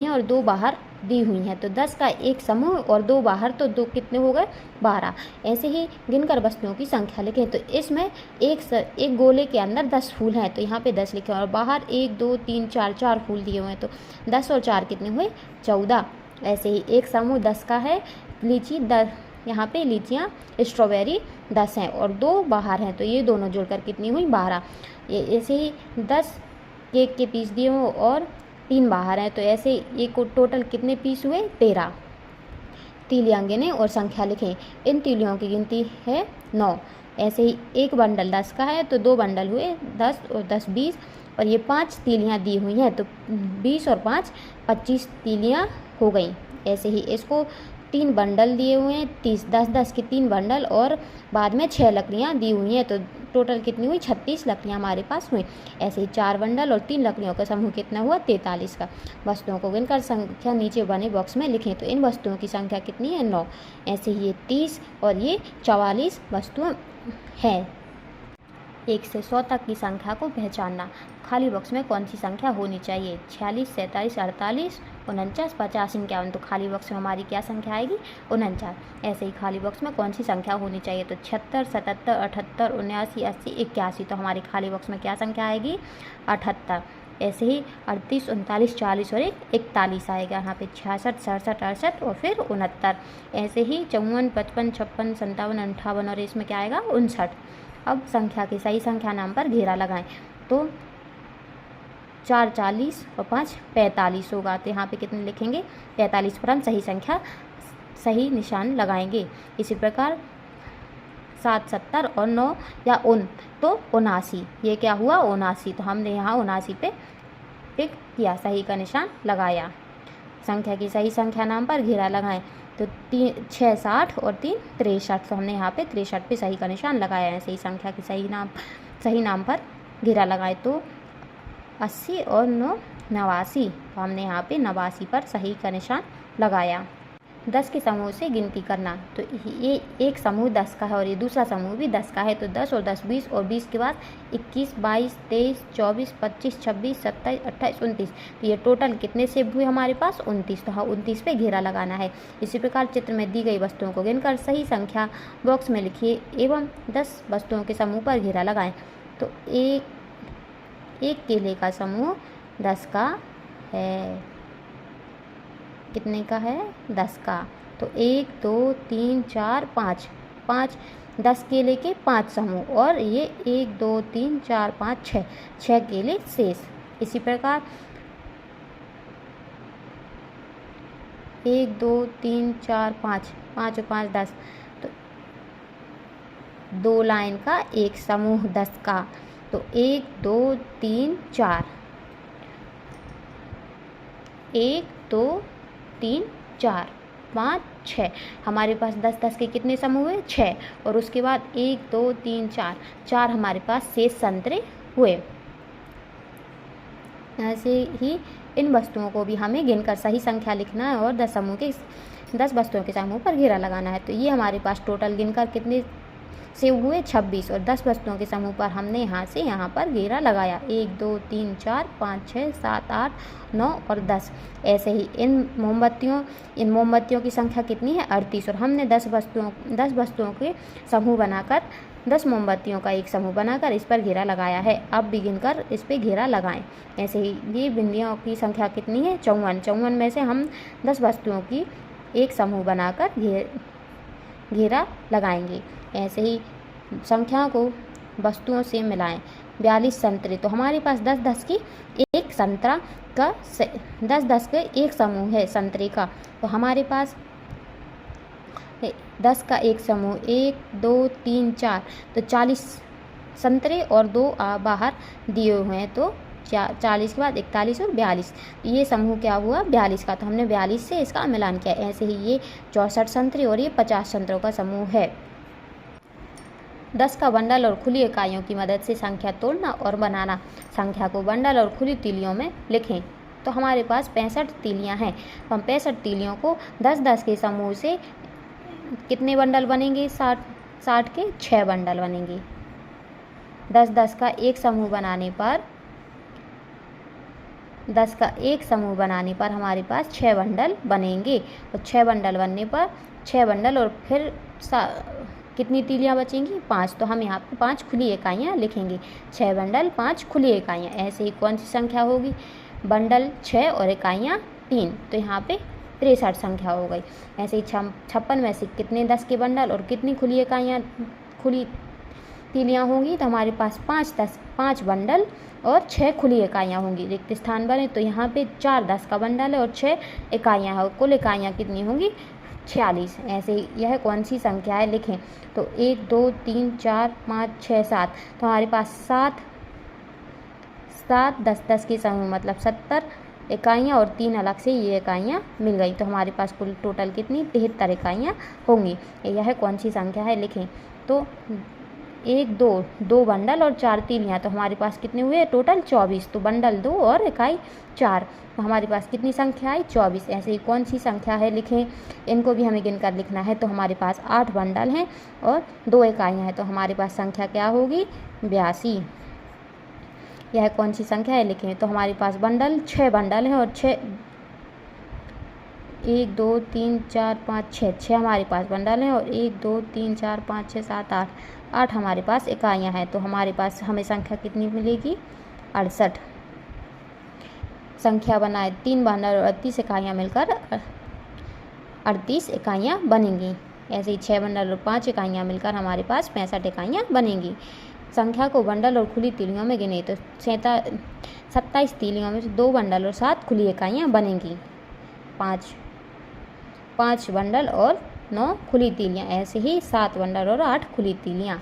हैं और 2 बाहर दी हुई हैं। तो 10 का एक समूह और 2 बाहर, तो 2 कितने हो गए? 12। ऐसे ही गिनकर वस्तुओं की संख्या लिखें। तो इसमें एक गोले के अंदर 10 फूल हैं, तो यहाँ पे 10 लिखे और बाहर 1 2 3 4 4 फूल दिए हुए हैं, तो 10 और 4 कितने हुए? 14। ऐसे ही एक समूह 10 का है, लीची 10, यहाँ पे लीचियाँ स्ट्रॉबेरी 10 हैं और 2 बाहर हैं, तो ये दोनों जुड़कर कितनी हुई? 12। ऐसे ही 10 केक के पीस दिए हों और 3 बाहर हैं, तो ऐसे ये को टोटल कितने पीस हुए? 13। तीलियाँ गिनें और संख्या लिखें। इन तीलियों की गिनती है 9। ऐसे ही एक बंडल 10 का है, तो 2 बंडल हुए 10 और 10 20, और ये 5 तीलियाँ दी हुई हैं, तो 20 और 5 25 तीलियाँ हो गई। ऐसे ही इसको 3 बंडल दिए हुए हैं, 30 10 10 के 3 बंडल और बाद में 6 लकड़ियाँ दी हुई हैं, तो टोटल कितनी हुई? 36 लकड़ियाँ हमारे पास हुई। ऐसे ही 4 बंडल और 3 लकड़ियों का समूह कितना हुआ? 43 का। वस्तुओं को गिनकर संख्या नीचे बने बॉक्स में लिखें। तो इन वस्तुओं की संख्या कितनी है? 9। ऐसे ही ये 30 और ये 44 वस्तुएं हैं। 1 से 100 तक की संख्या को पहचानना। खाली बॉक्स में कौन सी संख्या होनी चाहिए? 46, 47, 48, 49, 50, 51। तो खाली बॉक्स में हमारी क्या संख्या आएगी? 49। ऐसे ही खाली बॉक्स में कौन सी संख्या होनी चाहिए? तो 76, 77, 78, 79, 80, 81। तो हमारी खाली बॉक्स में क्या संख्या आएगी? 78। ऐसे ही 38, 39, 40 और 41 आएगा। यहाँ पे 66, 67, 68 और फिर 69। ऐसे ही 54, 55, 56, 57, 58 और इसमें क्या आएगा? 59। अब संख्या के सही संख्या नाम पर घेरा लगाएं। तो 4 40 और 5 45 होगा, तो यहाँ पे कितने लिखेंगे? 45 पर हम सही संख्या, सही निशान लगाएंगे। इसी प्रकार 7 70 और 9 या 9 तो 79। ये क्या हुआ? 79। तो हमने यहाँ 79 पे टिक किया, सही का निशान लगाया। संख्या की सही संख्या नाम पर घेरा लगाएं। तो 6 60 और 3 63। तो हमने यहाँ पे 63 पे सही का निशान लगाया है। सही संख्या की सही नाम पर घेरा लगाएं। तो 80 और 9 89। तो हमने यहाँ पे 89 पर सही का निशान लगाया। 10 के समूह से गिनती करना। तो ये एक समूह 10 का है और ये दूसरा समूह भी 10 का है, तो 10 और 10 20 और 20 के बाद 21 22 23 24 25 26 27 28 29। तो ये टोटल कितने सेब हुए हमारे पास? 29। तो हाँ 29 पे घेरा लगाना है। इसी प्रकार चित्र में दी गई वस्तुओं को गिनकर सही संख्या बॉक्स में लिखिए एवं 10 वस्तुओं के समूह पर घेरा लगाएं। तो एक केले का समूह 10 का है। कितने का है? 10 का। तो 1 2 3 4 5 5 10 केले के 5 समूह, और ये 1 2 3 4 5 6 केले शेष। इसी प्रकार 1 2 3 4 5 5 और 5 10, तो 2 लाइन का एक समूह 10 का। तो 1 2 3 4 1 2 3 4 5 6। हमारे पास 10 10 के कितने समूह हुए? 6। और उसके बाद 1 2 3 4 हमारे पास शेष संतरे हुए। ऐसे ही इन वस्तुओं को भी हमें गिनकर सही संख्या लिखना है और 10 वस्तुओं के समूह पर घेरा लगाना है। तो ये हमारे पास टोटल गिनकर कितने सेब हुए? 26। और 10 वस्तुओं के समूह पर हमने यहाँ से यहाँ पर घेरा लगाया। 1 2 3 4 5 6 7 8 9 और 10। ऐसे ही इन मोमबत्तियों की संख्या कितनी है? 38। और हमने 10 वस्तुओं के समूह बनाकर 10 मोमबत्तियों का एक समूह बनाकर इस पर घेरा लगाया है। अब भी गिनकर इस पर घेरा लगाएं। ऐसे ही ये बिंदियों की संख्या कितनी है? 54। 54 में से हम 10 वस्तुओं की एक समूह बनाकर घेरा लगाएंगे। ऐसे ही संख्याओं को वस्तुओं से मिलाएं। 42 संतरे। तो हमारे पास 10 10 की एक संतरा का 10 10 के एक समूह है संतरे का। तो हमारे पास 10 का एक समूह 1 2 3 4, तो 40 संतरे और 2 बाहर दिए हुए हैं। तो 40 के बाद 41 और 42। तो ये समूह क्या हुआ? 42 का। तो हमने 42 से इसका मिलान किया। ऐसे ही ये 64 संतरे और ये 50 संतरों का समूह है। 10 का बंडल और खुली इकाइयों की मदद से संख्या तोड़ना और बनाना। संख्या को बंडल और खुली तीलियों में लिखें। तो हमारे पास 65 तीलियां हैं। तो हम 65 तीलियों को 10 10 के समूह से कितने बंडल बनेंगे? 60 के 6 बंडल बनेंगे। 10 10 का एक समूह बनाने पर 10 का एक समूह बनाने पर हमारे पास 6 बंडल बनेंगे। और 6 बंडल बनने पर 6 बंडल और फिर कितनी तीलियाँ बचेंगी? 5। तो हम यहाँ पर 5 खुली इकाइयाँ लिखेंगे। 6 बंडल 5 खुली इकाइयाँ। ऐसे ही कौन सी संख्या होगी? बंडल 6 और इकाइयाँ 3, तो यहाँ पे 63 संख्या हो गई। ऐसे ही 56 में से कितने 10 के बंडल और कितनी खुली इकाइयाँ, खुली तीलियाँ होंगी? तो हमारे पास 5 बंडल और 6 खुली इकाइयाँ होंगी। रिक्त स्थान बने तो यहाँ पे 4 10 का बंडल है और 6 इकाइयाँ हैं। कुल इकाइयाँ कितनी होंगी? 46। ऐसे ही यह कौन सी संख्या है लिखें। तो 1 2 3 4 5 6 7, तो हमारे पास 7 10 10 के समूह मतलब 70 इकाइयाँ और 3 अलग से ये इकाइयाँ मिल गई। तो हमारे पास कुल टोटल कितनी? 73 इकाइयाँ होंगी। यह कौन सी संख्या है लिखें। तो 1 2 बंडल और 4 तीलियाँ, तो हमारे पास कितने हुए टोटल? 24। तो बंडल 2 और इकाई 4, तो हमारे पास कितनी संख्या आई? 24। ऐसे ही कौन सी संख्या है लिखें। इनको भी हमें गिनकर लिखना है। तो हमारे पास 8 बंडल हैं और 2 इकाइयाँ हैं, तो हमारे पास संख्या क्या होगी? 82। यह कौन सी संख्या है लिखें। तो हमारे पास बंडल 6 बंडल हैं और 1 2 3 4 5 6 हमारे पास बंडल हैं और 1 2 3 4 5 6 7 8 हमारे पास इकाइयाँ हैं। तो हमारे पास हमें संख्या कितनी मिलेगी? 68। संख्या बनाए 3 बंडल और 38 इकाइयाँ मिलकर 38 इकाइयाँ बनेंगी। ऐसे ही 6 बंडल और 5 इकाइयाँ मिलकर हमारे पास 65 इकाइयाँ बनेंगी। संख्या को बंडल और खुली तीलियों में गिने तो 27 तीलियों में से 2 बंडल और 7 खुली इकाइयाँ बनेंगी। 5 बंडल और 9 खुली तीलियाँ। ऐसे ही 7 बंडल और 8 खुली तीलियाँ।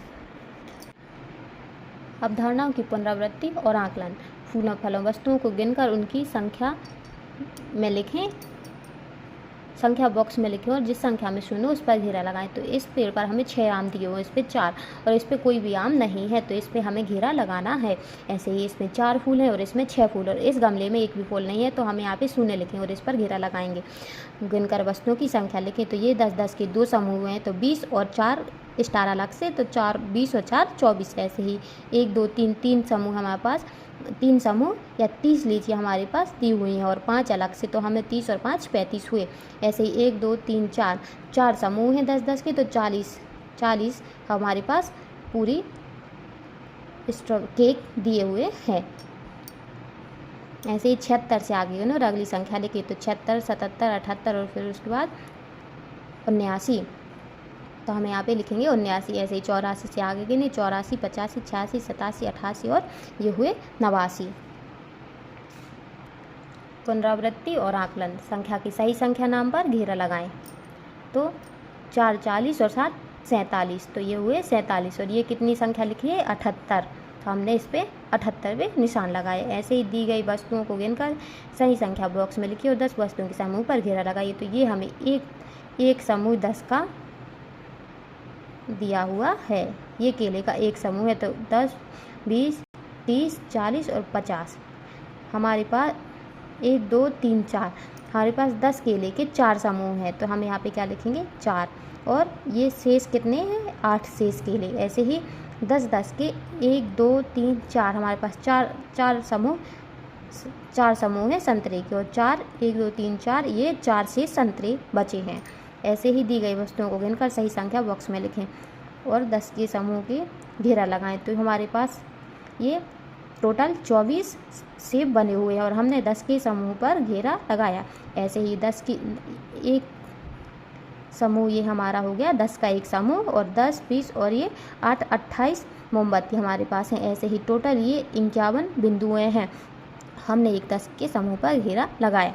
अवधारणाओं की पुनरावृत्ति और आकलन। फूलों फलों वस्तुओं को गिनकर उनकी संख्या में लिखें, संख्या बॉक्स में लिखें और जिस संख्या में शून्य उस पर घेरा लगाएं। तो इस पेड़ पर हमें 6 आम दिए हुए, इस पर 4 और इस पर कोई भी आम नहीं है, तो इस पर हमें घेरा लगाना है। ऐसे ही इसमें 4 फूल हैं और इसमें 6 फूल और इस गमले में एक भी फूल नहीं है, तो हम यहाँ पे शून्य लिखेंगे और इस पर घेरा लगाएंगे। गिनकर वस्तुओं की संख्या लिखें। तो ये 10 10 के 2 समूह हैं, तो 20 और 4 स्टार अलग से, तो 4 20 और 4 24। ऐसे ही 1 2 3 समूह हमारे पास, 3 समूह या 30 लीजिए हमारे पास दी हुई हैं और 5 अलग से, तो हमें 30 और 5 35 हुए। ऐसे ही 1 2 3 4 समूह हैं 10 10 के, तो 40 हमारे पास पूरी केक दिए हुए हैं। ऐसे ही 76 से आगे और अगली संख्या लिखिए। तो 76 77 78 और फिर उसके बाद 79, तो हम यहाँ पे लिखेंगे 79। ऐसे ही 84 से आगे गिने 84 85 86 87 88 और ये हुए 89। पुनरावृत्ति और आकलन। संख्या की सही संख्या नाम पर घेरा लगाएं। तो 4 40 और 7 47, तो ये हुए 47 और ये कितनी संख्या लिखी है? 78, तो हमने इस पर 78 पे निशान लगाए। ऐसे ही दी गई वस्तुओं को गिनकर सही संख्या बॉक्स में लिखिए और 10 वस्तुओं के समूह पर घेरा लगाइए। तो ये हमें एक समूह 10 का दिया हुआ है। ये केले का एक समूह है, तो 10 20 30 40 और 50 हमारे पास 1 2 3 4 हमारे पास 10 केले के 4 समूह हैं, तो हम यहाँ पे क्या लिखेंगे? 4। और ये शेष कितने हैं? 8 शेष केले। ऐसे ही 10 10 के 1 2 3 4 हमारे पास 4 समूह हैं संतरे के और 4 1 2 3 4 ये 4 शेष संतरे बचे हैं। ऐसे ही दी गई वस्तुओं को गिनकर सही संख्या बॉक्स में लिखें और 10 के समूह के घेरा लगाएं। तो हमारे पास ये टोटल 24 सेब बने हुए हैं और हमने 10 के समूह पर घेरा लगाया। ऐसे ही 10 की एक समूह ये हमारा हो गया 10 का एक समूह और 10 20 और ये 8 28 मोमबत्ती हमारे पास हैं। ऐसे ही टोटल ये 51 बिंदुएँ हैं। हमने एक 10 के समूह पर घेरा लगाया।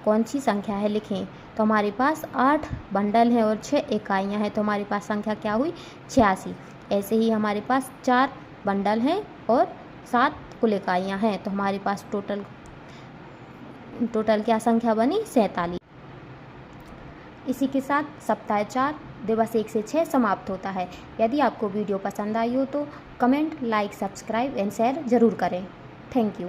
कौन सी संख्या है लिखें। तो हमारे पास 8 बंडल हैं और 6 इकाइयाँ हैं, तो हमारे पास संख्या क्या हुई? 86। ऐसे ही हमारे पास 4 बंडल हैं और 7 कुल इकाइयाँ हैं, तो हमारे पास टोटल क्या संख्या बनी? 47। इसी के साथ सप्ताह 4 दिवस 1 से 6 समाप्त होता है। यदि आपको वीडियो पसंद आई हो तो comment, like, subscribe and share ज़रूर करें। Thank you.